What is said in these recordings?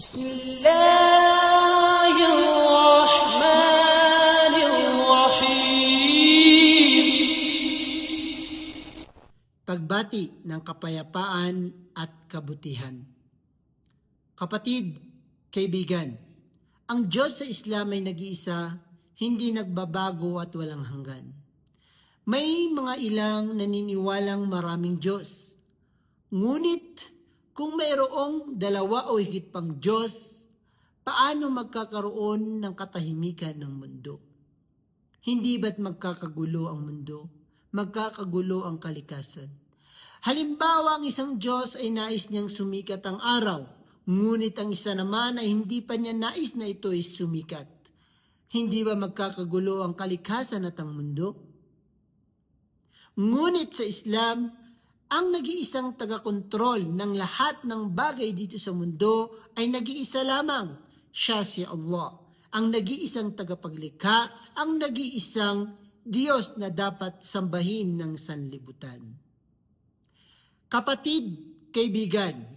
بسم الله الرحمن الرحيم. Pagbati ng kapayapaan at kabutihan. Kapatid, kaibigan, ang Diyos sa Islam ay nag-iisa, hindi nagbabago at walang hanggan. May mga ilang naniniwalang maraming Diyos. Ngunit kung mayroong dalawa o higit pang Diyos, paano magkakaroon ng katahimikan ng mundo? Hindi ba't magkakagulo ang mundo? Magkakagulo ang kalikasan? Halimbawa, ang isang Diyos ay nais niyang sumikat ang araw, ngunit ang isa naman ay hindi pa niya nais na ito ay sumikat. Hindi ba magkakagulo ang kalikasan at ang mundo? Ngunit sa Islam, ang nag-iisang taga-kontrol ng lahat ng bagay dito sa mundo ay nag-iisa lamang. Siya si Allah, ang nag-iisang tagapaglikha, ang nag-iisang Diyos na dapat sambahin ng sanlibutan. Kapatid, kaibigan,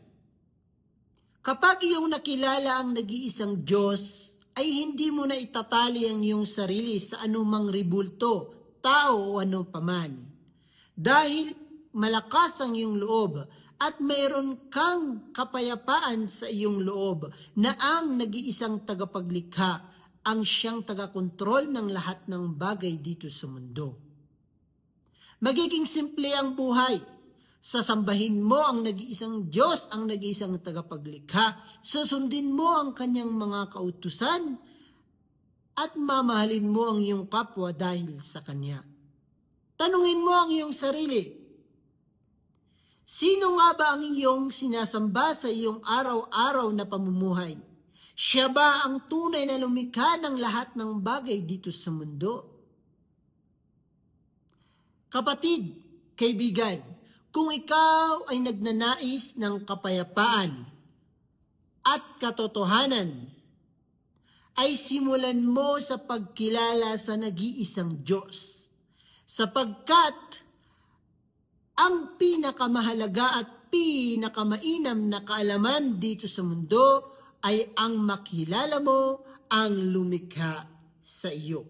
kapag iyong nakilala ang nag-iisang Diyos, ay hindi mo na itatali ang iyong sarili sa anumang ribulto, tao o ano paman. Dahil malakas ang iyong loob at mayroon kang kapayapaan sa iyong loob na ang nag-iisang tagapaglikha ang siyang taga-kontrol ng lahat ng bagay dito sa mundo. Magiging simple ang buhay. Sasambahin mo ang nag-iisang Diyos, ang nag-iisang tagapaglikha, susundin mo ang kanyang mga kautusan at mamahalin mo ang iyong kapwa dahil sa kanya. Tanungin mo ang iyong sarili, sino nga ba ang iyong sinasamba sa iyong araw-araw na pamumuhay? Siya ba ang tunay na lumikha ng lahat ng bagay dito sa mundo? Kapatid, kaibigan, kung ikaw ay nagnanais ng kapayapaan at katotohanan, ay simulan mo sa pagkilala sa nag-iisang Diyos, sapagkat ang pinakamahalaga at pinakamainam na kaalaman dito sa mundo ay ang makilala mo ang lumikha sa iyo.